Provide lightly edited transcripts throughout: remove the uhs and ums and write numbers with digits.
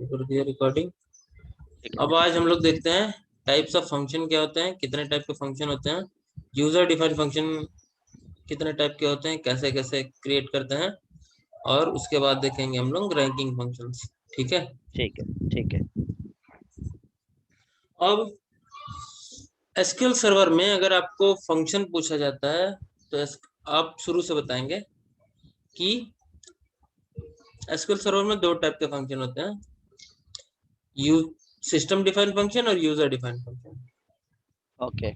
कर दिया रिकॉर्डिंग। अब आज हम लोग देखते हैं टाइप्स ऑफ फंक्शन क्या होते हैं, कितने टाइप के फंक्शन होते हैं, यूजर डिफाइंड फंक्शन कितने टाइप के होते हैं, कैसे कैसे क्रिएट करते हैं, और उसके बाद देखेंगे हम लोग रैंकिंग फंक्शंस। ठीक है। ठीक है, ठीक है। अब एसक्यूएल सर्वर में अगर आपको फंक्शन पूछा जाता है तो आप शुरू से बताएंगे कि एसक्यूएल सर्वर में दो टाइप के फंक्शन होते हैं, यू सिस्टम डिफाइंड फंक्शन और user defined function. Okay.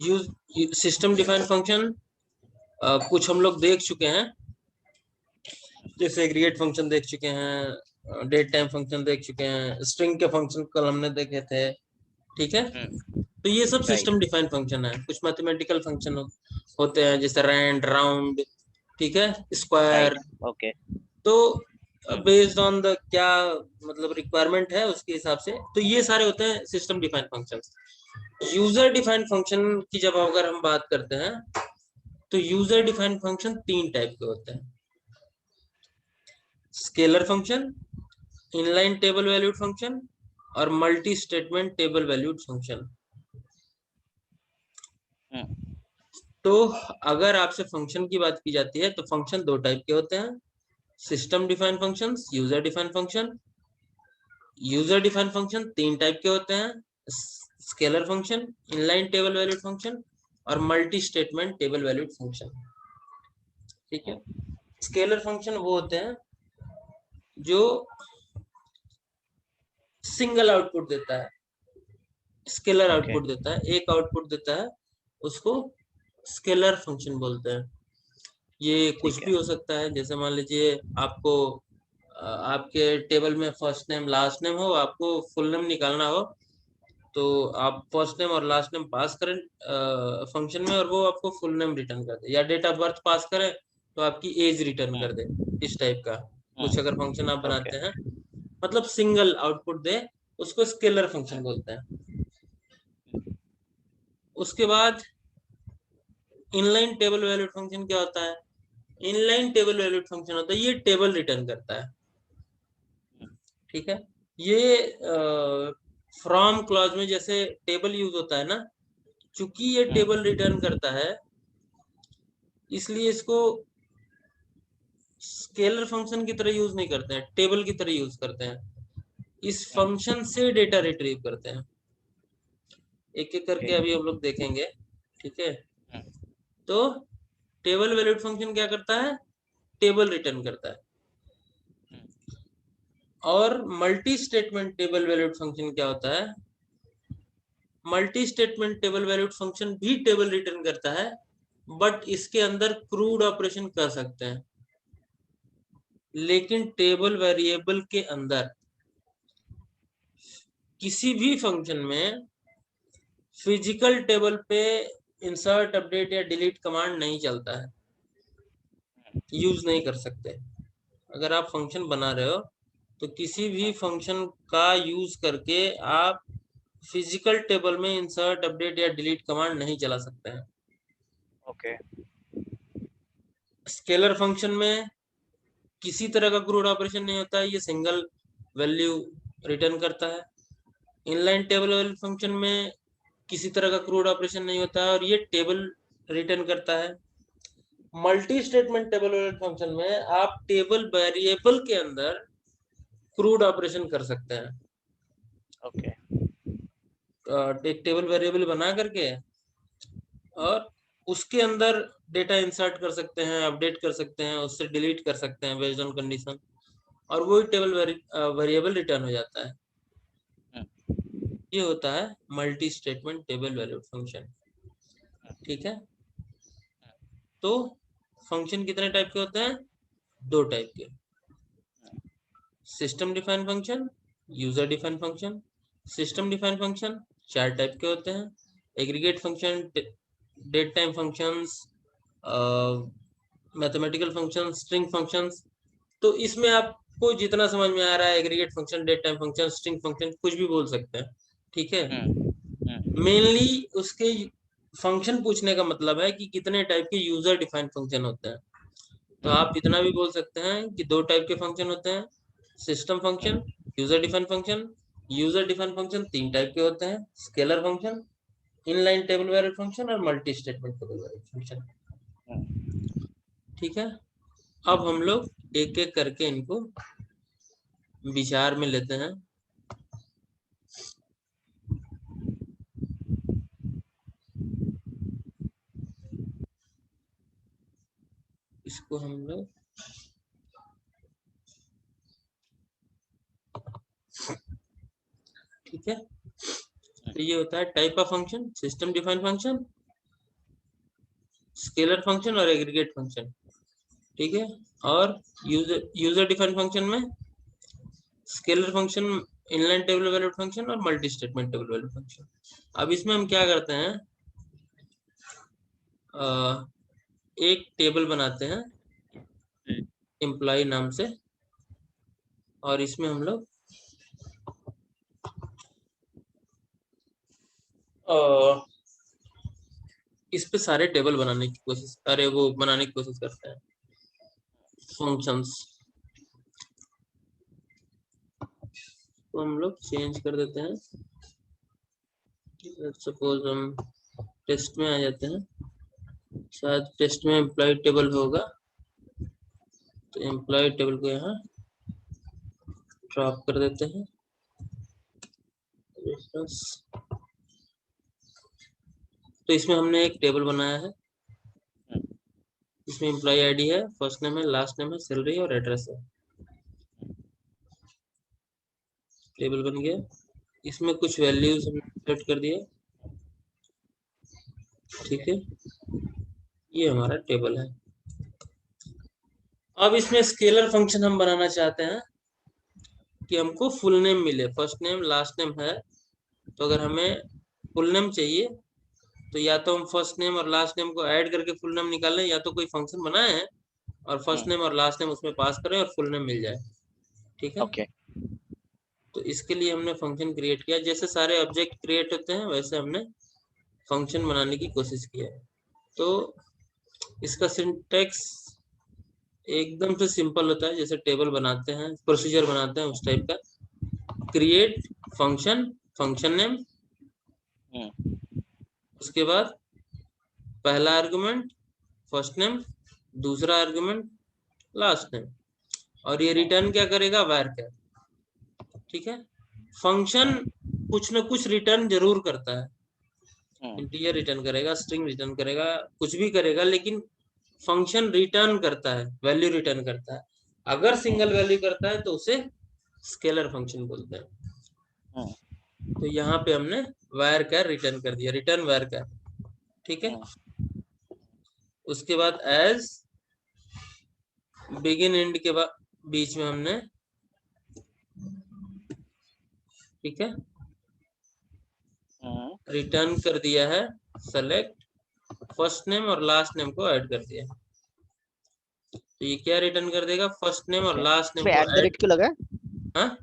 Use system defined function कुछ हम लोग देख चुके हैं, जैसे एग्रीगेट फंक्शन देख चुके हैं, डेट टाइम फंक्शन देख चुके हैं, स्ट्रिंग के फंक्शन कल हमने देखे थे। ठीक है। तो ये सब राइट। सिस्टम डिफाइंड फंक्शन है। कुछ मैथमेटिकल फंक्शन होते हैं जैसे रैंड, राउंड, ठीक है, स्क्वायर। राइट। ओके। तो बेस्ड ऑन द क्या मतलब रिक्वायरमेंट है उसके हिसाब से तो ये सारे होते हैं system defined functions. User defined function की जब अगर हम बात करते हैं तो यूजर डिफाइंड फंक्शन तीन टाइप के होते हैं, scalar function, inline table valued function और multi statement table valued function. तो अगर आपसे फंक्शन की बात की जाती है तो फंक्शन दो टाइप के होते हैं, system defined function, user defined function. User defined function तीन टाइप के होते हैं, scalar function, inline table valued function और multi statement table valued function. ठीक है। स्केलर फंक्शन वो होते हैं जो सिंगल आउटपुट देता है, स्केलर ओके। आउटपुट देता है, एक आउटपुट देता है, उसको स्केलर फंक्शन बोलते हैं। ये कुछ ठीक है। भी हो सकता है, जैसे मान लीजिए आपको आपके टेबल में फर्स्ट नेम लास्ट नेम हो, आपको फुल नेम निकालना हो, तो आप फर्स्ट नेम और लास्ट नेम पास करें फंक्शन में और वो आपको फुल नेम रिटर्न कर दे, या डेट ऑफ बर्थ पास करें तो आपकी एज रिटर्न कर दे। इस टाइप का कुछ अगर फंक्शन आप ओके। बनाते हैं, मतलब सिंगल आउटपुट दे, उसको स्केलर फंक्शन बोलते हैं। उसके बाद इनलाइन टेबल वैल्यूड फंक्शन क्या होता है? इनलाइन टेबल वैल्यूड फंक्शन होता है, ये टेबल रिटर्न करता है। ठीक है। ये फ्रॉम क्लॉज में जैसे टेबल यूज होता है ना, चूंकि ये टेबल रिटर्न करता है इसलिए इसको स्केलर फंक्शन की तरह यूज नहीं करते हैं, टेबल की तरह यूज करते हैं। इस फंक्शन से डेटा रिट्रीव करते हैं। एक एक करके अभी हम लोग देखेंगे। ठीक है। तो टेबल वैल्यूड फंक्शन क्या करता है? टेबल रिटर्न करता है। और multi statement table valued function क्या होता है? Multi statement table valued function भी टेबल रिटर्न करता है, बट इसके अंदर क्रूड ऑपरेशन कर सकते हैं, लेकिन टेबल वेरिएबल के अंदर किसी भी फंक्शन में फिजिकल टेबल पे इंसर्ट, अपडेट या डिलीट कमांड नहीं चलता है, यूज नहीं कर सकते। अगर आप फंक्शन बना रहे हो तो किसी भी फंक्शन का यूज करके आप फिजिकल टेबल में इंसर्ट, अपडेट या डिलीट कमांड नहीं चला सकते हैं। ओके। स्केलर फंक्शन में किसी तरह का क्रूड ऑपरेशन नहीं होता है, ये सिंगल वैल्यू रिटर्न करता है। इनलाइन टेबल फंक्शन में किसी तरह का क्रूड ऑपरेशन नहीं होता है और ये टेबल रिटर्न करता है। मल्टी स्टेटमेंट टेबल फंक्शन में आप टेबल वेरिएबल के अंदर क्रूड ऑपरेशन कर सकते हैं। ओके। एक टेबल वेरिएबल बना करके और उसके अंदर डेटा इंसर्ट कर सकते हैं, अपडेट कर सकते हैं, उससे डिलीट कर सकते हैं बेस्ड ऑन कंडीशन, और वही टेबल वेरिएबल रिटर्न हो जाता है। ये होता है multi statement table valued function. ठीक है। तो फंक्शन कितने टाइप के होते हैं? दो टाइप के, system defined function, user defined function. System defined function चार टाइप के होते हैं, aggregate function, date time functions, mathematical function, string functions. तो इसमें आपको जितना समझ में आ रहा है, aggregate function, date time function, string function, कुछ भी बोल सकते हैं। ठीक है। मेनली उसके फंक्शन पूछने का मतलब है कि कितने टाइप के यूजर डिफाइंड फंक्शन होते हैं। तो आप इतना भी बोल सकते हैं कि दो टाइप के फंक्शन होते हैं, system function user define function 3 type के होते हैं, scalar function, inline table variable function और multi statement table variable function. ठीक है, अब हम लोग एक एक करके इनको विचार में लेते हैं। इसको हम लोग ठीक है, तो ये होता है type of function, system define function, scalar function और एग्रीगेट फंक्शन। ठीक है, और यूजर डिफाइन फंक्शन में scalar function, inline table valued function और multi statement table valued function. अब इसमें हम क्या करते हैं, एक टेबल बनाते हैं एम्प्लॉय नाम से, और इसमें हम लोग इस पे सारे टेबल बनाने की कोशिश, अरे वो बनाने की कोशिश करते हैं फंक्शंस। तो हम लोग चेंज कर देते हैं, सपोज हम टेस्ट में आ जाते हैं, शायद टेस्ट में एम्प्लॉय टेबल होगा, तो एम्प्लॉय टेबल को यहाँ ड्रॉप कर देते हैं। तो इसमें हमने एक टेबल बनाया है, इसमें एम्प्लॉय आईडी है, फर्स्ट नेम है, लास्ट नेम है, सैलरी और एड्रेस है। टेबल बन गया, इसमें कुछ वैल्यूज हमने सेट कर दिया। ठीक है, ये हमारा टेबल है। अब इसमें स्केलर फंक्शन हम बनाना चाहते हैं कि हमको फुल नेम मिले, फर्स्ट नेम लास्ट नेम है, तो अगर हमें फुल नेम चाहिए तो या तो हम फर्स्ट नेम और लास्ट नेम को ऐड करके फुल नेम निकालें, या तो कोई फंक्शन बनाए हैं और फर्स्ट नेम और लास्ट नेम उसमें पास करें और फुल नेम मिल जाए। ठीक है, ओके तो इसके लिए हमने फंक्शन क्रिएट किया, जैसे सारे ऑब्जेक्ट क्रिएट होते हैं वैसे हमने फंक्शन बनाने की कोशिश की है। तो इसका सिंटैक्स एकदम से सिंपल होता है, जैसे टेबल बनाते हैं, प्रोसीजर बनाते हैं उस टाइप का। क्रिएट फंक्शन, फंक्शन नेम, उसके बाद पहला आर्गुमेंट फर्स्ट नेम, दूसरा आर्गुमेंट लास्ट नेम, और ये रिटर्न क्या करेगा, varchar। ठीक है, फंक्शन कुछ ना कुछ रिटर्न जरूर करता है, इंटीजर रिटर्न करेगा, स्ट्रिंग रिटर्न करेगा, कुछ भी करेगा, लेकिन फंक्शन रिटर्न करता है, वैल्यू रिटर्न करता है। अगर सिंगल वैल्यू करता है तो उसे स्केलर फंक्शन बोलते हैं। तो यहाँ पे हमने varchar रिटर्न कर दिया, रिटर्न varchar। ठीक है, उसके बाद एज बिगिन एंड के बाद बीच में हमने, ठीक है, रिटर्न कर दिया है सेलेक्ट फर्स्ट नेम और लास्ट नेम को ऐड कर दिया। तो ये क्या रिटर्न कर देगा, फर्स्ट नेम और लास्ट नेम को ऐड क्यों लगा? हाँ,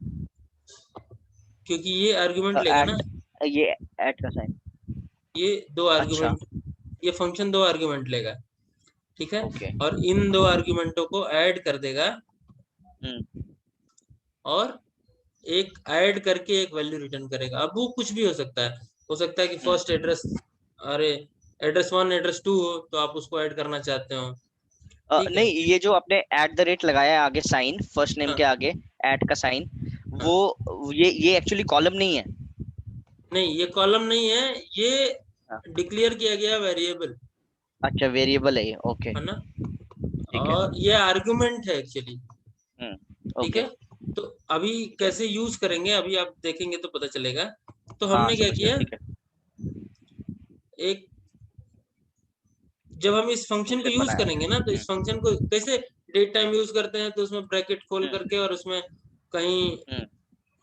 क्योंकि ये आर्गुमेंट लेगा ना, ये ऐड का साइन, ये दो आर्गुमेंट, ये फंक्शन दो आर्गुमेंट लेगा। ठीक है, और इन दो आर्गुमेंटों को ऐड कर देगा और एक ऐड करके एक वैल्यू रिटर्न करेगा। अब वो कुछ भी हो सकता है कि फर्स्ट एड्रेस, अरे एड्रेस 1 एड्रेस 2 हो तो आप उसको ऐड करना चाहते हो। ठीक है, नहीं, ये जो आपने @ लगाया है आगे साइन, फर्स्ट नेम हाँ, के आगे ऐड का साइन, हाँ, वो ये एक्चुअली कॉलम नहीं है। नहीं ये कॉलम नहीं है, ये हाँ, डिक्लेयर किया गया वेरिएबल अच्छा वेरिएबल है ये, ओके है ना, ठीक है। और ये आर्गुमेंट है एक्चुअली। ठीक ओके है, तो अभी कैसे यूज करेंगे अभी आप देखेंगे तो पता चलेगा। तो हाँ हमने क्या समझ गया, किया, ठीक है। एक जब हम इस फंक्शन को फंक्शन यूज बनाया करेंगे ना, तो इस फंक्शन को कैसे डेट टाइम यूज करते हैं, तो उसमें ब्रैकेट खोल करके और उसमें कहीं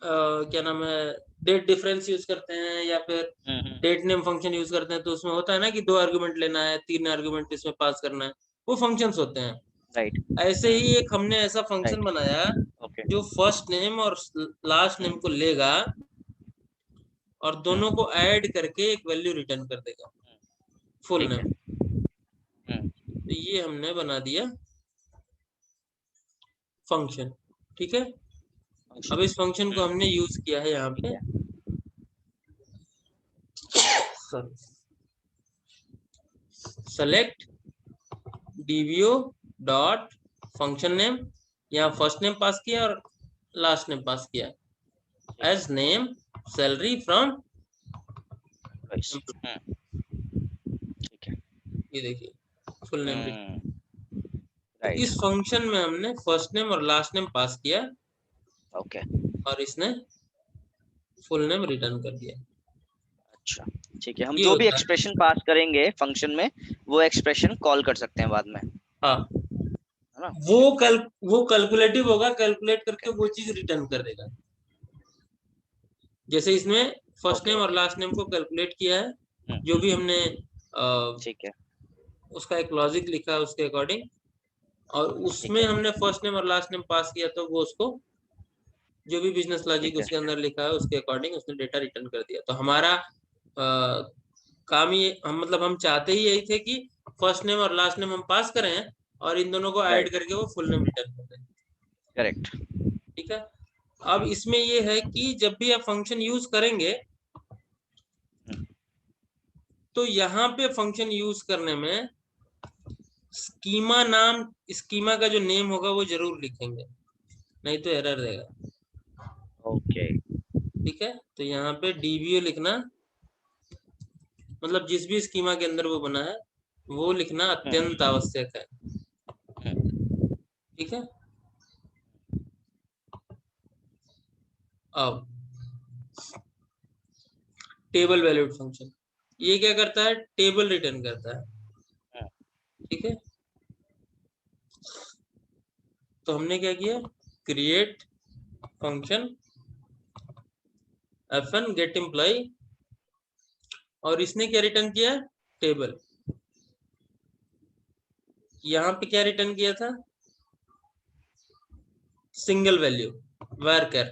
क्या नाम है, डेट डिफरेंस यूज करते हैं, या फिर डेट नेम फंक्शन यूज करते हैं। तो उसमें होता है ना कि 2 आर्गुमेंट लेना है, 3 आर्गुमेंट इसमें पास करना है, वो फंक्शंस होते हैं। राइट ऐसे ही एक हमने ऐसा फंक्शन राइट बनाया ओके जो फर्स्ट नेम और लास्ट नेम को लेगा और दोनों को ऐड करके एक वैल्यू रिटर्न कर देगा, फुल ठीक है। नेम। तो ये हमने बना दिया फंक्शन। ठीक है, अब इस फंक्शन को हमने यूज किया है यहाँ पे, सेलेक्ट डीवीओ डॉट फंक्शन नेम, यहाँ फर्स्ट नेम पास किया और लास्ट नेम पास किया, एज नेम सैलरी फ्रॉम, ठीक है, ये देखिए फुल नेम। तो राइट, इस फंक्शन में हमने फर्स्ट नेम और लास्ट नेम पास किया ओके, और इसने फुल नेम रिटर्न कर दिया। अच्छा, ठीक है। हम ये जो भी होता है। एक्सप्रेशन पास करेंगे फंक्शन में, वो एक्सप्रेशन कॉल कर सकते हैं बाद में, हाँ, है ना? वो कैलकुलेटिव होगा, कैलकुलेट करके वो चीज रिटर्न कर देगा। जैसे इसमें फर्स्ट ओके, नेम और ओके, लास्ट नेम को कैलकुलेट किया है, जो भी हमने ठीक है, उसका एक लॉजिक लिखा है उसके अकॉर्डिंग, और ठीक उसमें है, हमने फर्स्ट नेम और लास्ट नेम पास किया, तो वो उसको जो भी बिजनेस लॉजिक ठीक है, उसके अंदर लिखा है उसके अकॉर्डिंग उसने डेटा रिटर्न कर दिया। तो हमारा काम ये, हम मतलब हम चाहते ही यही थे कि फर्स्ट नेम और लास्ट नेम हम पास करें और इन दोनों को ऐड राइट, करके वो फुल नेम रिटर्न कर दें। करेक्ट, ठीक है। अब इसमें ये है कि जब भी आप फंक्शन यूज करेंगे तो यहाँ पे फंक्शन यूज करने में स्कीमा नाम, स्कीमा का जो नेम होगा वो जरूर लिखेंगे, नहीं तो एरर देगा। ओके, ठीक है, तो यहाँ पे डीबीओ लिखना, मतलब जिस भी स्कीमा के अंदर वो बना है वो लिखना अत्यंत आवश्यक है। ठीक है। अब टेबल वैल्यूड फंक्शन, ये क्या करता है, टेबल रिटर्न करता है। ठीक है, तो हमने क्या किया, create function fn get employ, और इसने क्या रिटर्न किया, टेबल। यहाँ पे क्या रिटर्न किया था, सिंगल वैल्यू varchar।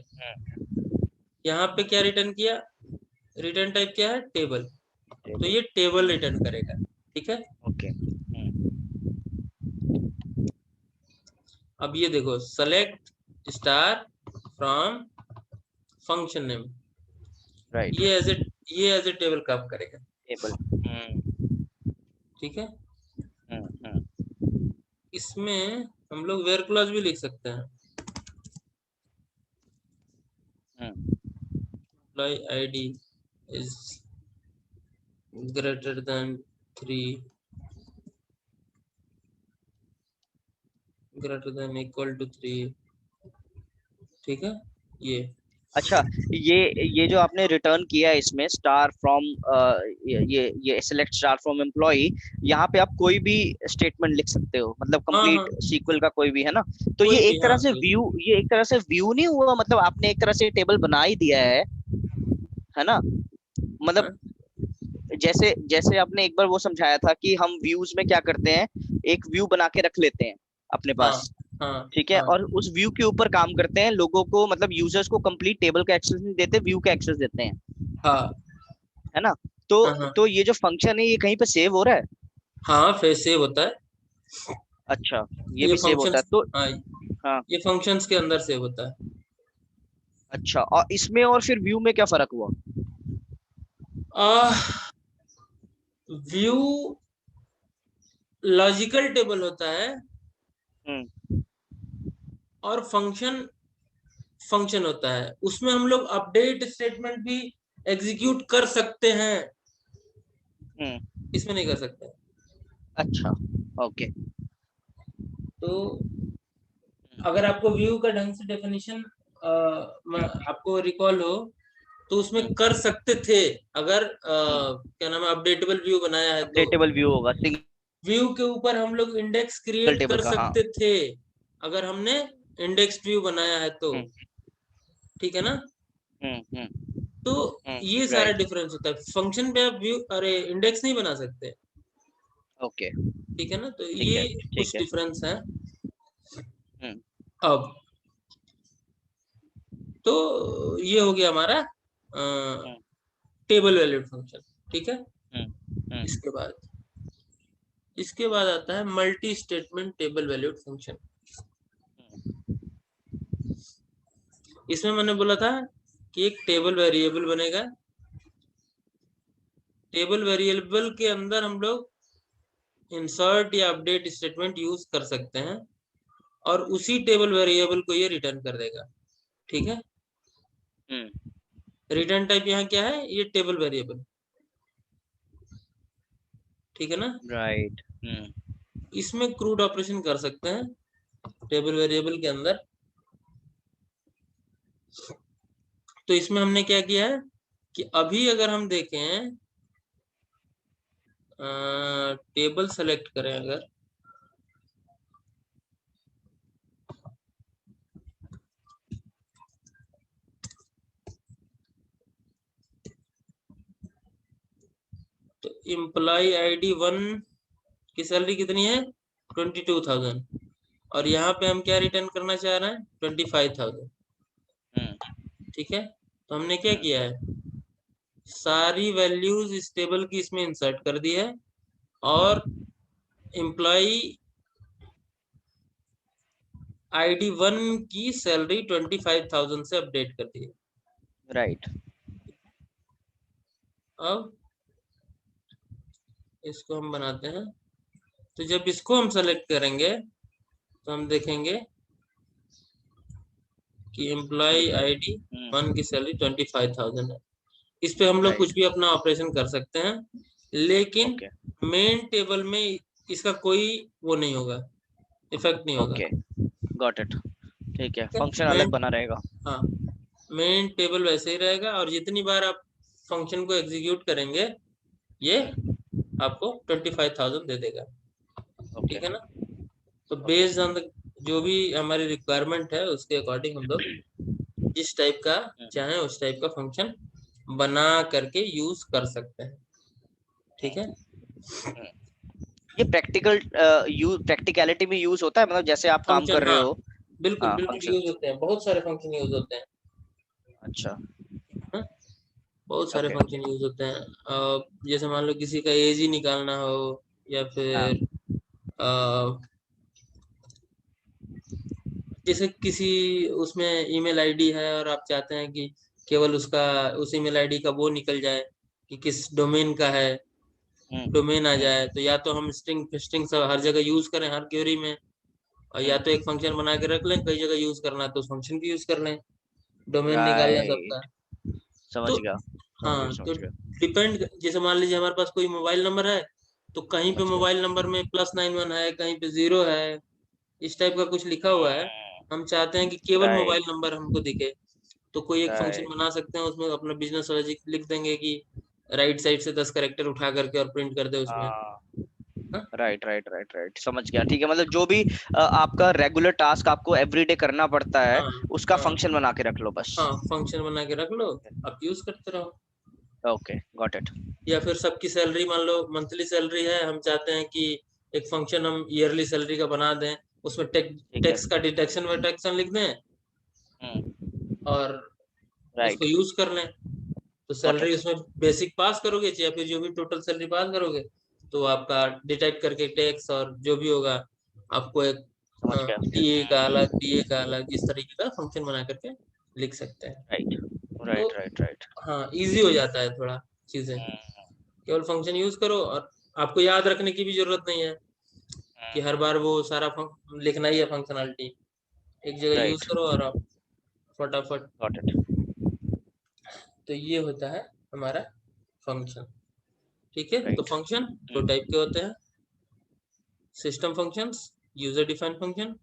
यहाँ पे क्या रिटर्न किया, रिटर्न टाइप क्या है, टेबल। तो टेबल, ये टेबल रिटर्न करेगा। ठीक है। ओके, अब ये देखो, select star from function name, right, ये एज ए टेबल काम करेगा। टेबल, ठीक है। हम्म, इसमें हम लोग वेयर क्लॉज भी लिख सकते हैं, employ ID is greater than 3, greater than equal to 3। ठीक है, ये अच्छा, ये जो आपने रिटर्न किया है इसमें स्टार फ्रॉम, ये सेलेक्ट स्टार फ्रॉम एम्प्लॉय, यहाँ पे आप कोई भी स्टेटमेंट लिख सकते हो, मतलब हाँ हाँ, कंप्लीट सीक्वल का कोई भी, है ना? तो कोई ये भी, एक हाँ तरह से कोई भी। व्यू, ये एक तरह से व्यू नहीं हुआ, मतलब आपने एक तरह से टेबल बना ही दिया है ना? मतलब हाँ जैसे जैसे आपने एक बार वो समझाया था कि हम व्यूज में क्या करते हैं, एक व्यू बना के रख लेते हैं अपने हाँ पास, हाँ ठीक है, हाँ और उस व्यू के ऊपर काम करते हैं, लोगों को मतलब यूजर्स को कंप्लीट टेबल का एक्सेस नहीं देते, व्यू का एक्सेस देते हैं, हाँ है ना? तो हाँ हाँ तो ये जो फंक्शन है ये कहीं पे सेव हो रहा है? हाँ, फिर सेव होता है। अच्छा, ये ये भी सेव होता है फंक्शंस, तो, हाँ, हाँ, ये फंक्शंस के अंदर सेव होता है। अच्छा, और इसमें और फिर व्यू में क्या फर्क हुआ? व्यू लॉजिकल टेबल होता है हम्म, और फंक्शन फंक्शन होता है, उसमें हम लोग अपडेट स्टेटमेंट भी एग्जीक्यूट कर सकते हैं, हम्म, इसमें नहीं कर सकते। अच्छा, ओके, तो अगर आपको व्यू का ढंग से डेफिनेशन आपको रिकॉल हो, तो उसमें कर सकते थे, अगर क्या नाम है, अपडेटेबल व्यू बनाया है तो। अपडेटेबल व्यू होगा सिंगल व्यू के ऊपर हम लोग इंडेक्स क्रिएट टेबल कर का, हाँ, सकते थे, अगर हमने इंडेक्स व्यू बनाया है तो। हम्म, ठीक है ना। हम्म, तो ये सारा राइट, डिफरेंस होता है, फंक्शन पे आप व्यू, अरे इंडेक्स नहीं बना सकते। ओके, ठीक है ना, तो ठीक है, ये ठीक कुछ है, डिफरेंस है। हम्म, अब तो ये हो गया हमारा हम्म, टेबल वैल्यूड फंक्शन। ठीक है। हम्म, हम्म, इसके बाद इसके बाद आता है multi statement table valued function. इसमें मैंने बोला था कि एक टेबल वेरिएबल बनेगा, टेबल वेरिएबल के अंदर हम लोग इंसर्ट या अपडेट स्टेटमेंट यूज कर सकते हैं और उसी टेबल वेरिएबल को ये रिटर्न कर देगा। ठीक है, रिटर्न टाइप यहाँ क्या है, ये टेबल वेरिएबल। ठीक है ना, राइट। इसमें क्रूड ऑपरेशन कर सकते हैं टेबल वेरिएबल के अंदर। तो इसमें हमने क्या किया है कि अभी अगर हम देखें, टेबल सेलेक्ट करें अगर, तो एम्प्लॉय आईडी 1 की सैलरी कितनी है, 22,000, और यहाँ पे हम क्या रिटर्न करना चाह रहे हैं, 25,000। ठीक है, तो हमने क्या किया है, सारी वैल्यूज इस टेबल की इसमें इंसर्ट कर दी है और एम्प्लॉय आईडी 1 की सैलरी 25,000 से अपडेट कर दी है। राइट। अब इसको हम बनाते हैं, तो जब इसको हम सेलेक्ट करेंगे तो हम देखेंगे कि एम्प्लॉय आईडी 1 की सैलरी 25,000 है। इस पे हम लोग कुछ राइट। भी अपना ऑपरेशन कर सकते हैं, लेकिन ओके। मेन टेबल में इसका कोई वो नहीं होगा, इफेक्ट नहीं होगा। Okay, got it. ठीक है, ठीक है, फंक्शन अलग मेन, बना रहेगा। हाँ, मेन टेबल वैसे ही रहेगा और जितनी बार आप फंक्शन को एग्जीक्यूट करेंगे ये आपको 25,000 दे देगा। ओके। ठीक है ना, तो ओके। बेस्ड ऑन जो भी हमारी रिक्वायरमेंट है उसके अकॉर्डिंग हम लोग जिस टाइप का चाहे उस टाइप का फंक्शन बना करके यूज कर सकते हैं। ठीक है, ये प्रैक्टिकल यूज, प्रैक्टिकलिटी में यूज होता है, मतलब जैसे आप काम फंक्शन, कर रहे हाँ, हो। बिल्कुल हाँ, बिल्कुल फंक्शन। यूज होते हैं, बहुत सारे फंक्शन यूज होते हैं। अच्छा। हाँ, बहुत सारे ओके। फंक्शन यूज होते हैं। जैसे मान लो किसी का एज ही निकालना हो, या हाँ। फिर अ, जैसे किसी उसमें ईमेल आईडी है और आप चाहते हैं कि केवल उसका, उस ईमेल आईडी का वो निकल जाए कि किस डोमेन का है, डोमेन आ जाए, तो या तो हम स्ट्रिंग स्ट्रिंग सब हर जगह यूज करें हर क्वेरी में, और या तो एक फंक्शन बना के रख लें, कई जगह यूज करना है तो उस फंक्शन की यूज कर लें, डोमेन निकालना सबका। राइट। समझ तो गया, समझ गया, हाँ, तो समझ गया। डिपेंड, जैसे मान लीजिए हमारे पास कोई मोबाइल नंबर है, तो कहीं पे समझ गया। मोबाइल नंबर में +91 है, कहीं पे 0 है, इस टाइप का कुछ लिखा हुआ है। हम चाहते हैं कि केवल मोबाइल राइट। नंबर हमको दिखे, तो कोई एक फंक्शन राइट। बना सकते हैं उसमें, अपना बिजनेस लॉजिक लिख देंगे कि राइट साइड से 10 कैरेक्टर उठा करके और प्रिंट कर दे उसमें। हाँ। हाँ, राइट, राइट, राइट, राइट, समझ गया। ठीक है, मतलब जो भी आपका रेगुलर टास्क आपको एवरीडे करना पड़ता है, हाँ, उसका हाँ, फंक्शन बना के रख लो बस। हाँ, फंक्शन बना के रख लो, आप यूज करते रहो। Okay, got it. या फिर सबकी सैलरी, मान लो मंथली सैलरी है, हम चाहते हैं कि एक फंक्शन हम ईयरली सैलरी का बना दें, उसमें ठीक है। टैक्स का डिडक्शन वेडक्शन लिख दें और उसको राइट। यूज कर लें। तो गॉट सैलरी इट। उसमें बेसिक पास करोगे या फिर जो भी टोटल सैलरी पास करोगे, तो आपका डिटेक्ट करके टैक्स और जो भी होगा आपको एक समझ गया। टीए का अलग, डीए का अलग, इस तरीके का फंक्शन बना करके लिख सकते हैं। राइट, तो राइट, राइट, राइट। हाँ, इजी हो जाता है थोड़ा चीजें, केवल फंक्शन यूज करो और आपको याद रखने की भी जरूरत नहीं है कि हर बार वो सारा लिखना ही है फंक्शनलिटी, एक जगह यूज राइट। करो और आप फटाफट। Got it. तो ये होता है हमारा फंक्शन। ठीक है, तो राइट। फंक्शन दो टाइप के होते हैं, system functions, user defined function.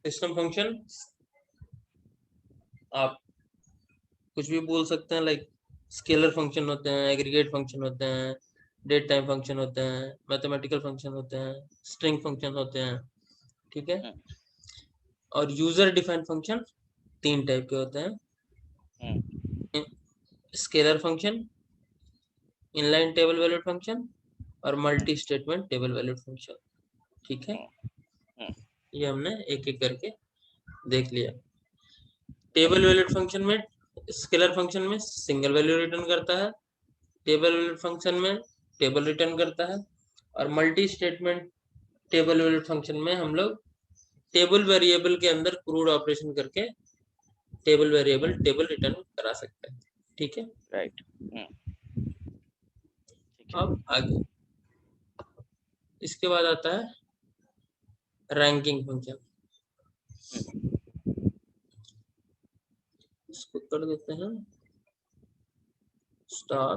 System function आप कुछ भी बोल सकते हैं, लाइक स्केलर फंक्शन होते हैं, एग्रीगेट फंक्शन होते हैं, डेट टाइम फंक्शन होते हैं, मैथमेटिकल फंक्शन होते हैं, स्ट्रिंग फंक्शन होते हैं। ठीक है, और यूजर डिफाइंड फंक्शन 3 टाइप के होते हैं, scalar function, inline table valued function और multi statement table valued function. ठीक है, ये हमने एक एक करके देख लिया। टेबल वैल्यूड फंक्शन में, स्केलर फंक्शन में सिंगल वैल्यू रिटर्न करता है, टेबल वैल्यूड फंक्शन में टेबल रिटर्न करता है, और multi statement table valued function में हम लोग टेबल वेरिएबल के अंदर क्रूड ऑपरेशन करके टेबल वेरिएबल टेबल रिटर्न करा सकते हैं। ठीक है, राइट। अब आगे इसके बाद आता है रैंकिंग फंक्शन। इसको कर देते हैं स्टार